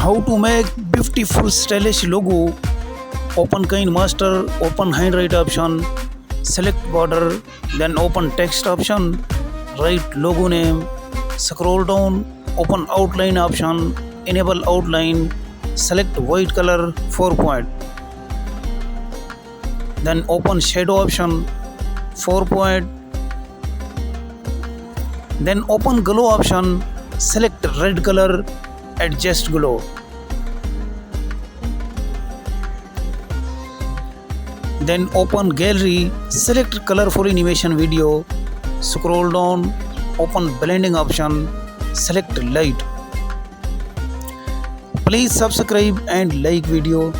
how to make beautiful stylish logo. Open KineMaster, open handwrite option, select border, then open text option, write logo name, scroll down, open outline option, enable outline, select white color 4 point, then open shadow option 4 point, then open glow option, select red color, adjust glow. Then open gallery, select colorful animation video, scroll down, open blending option, select light. Please subscribe and like video.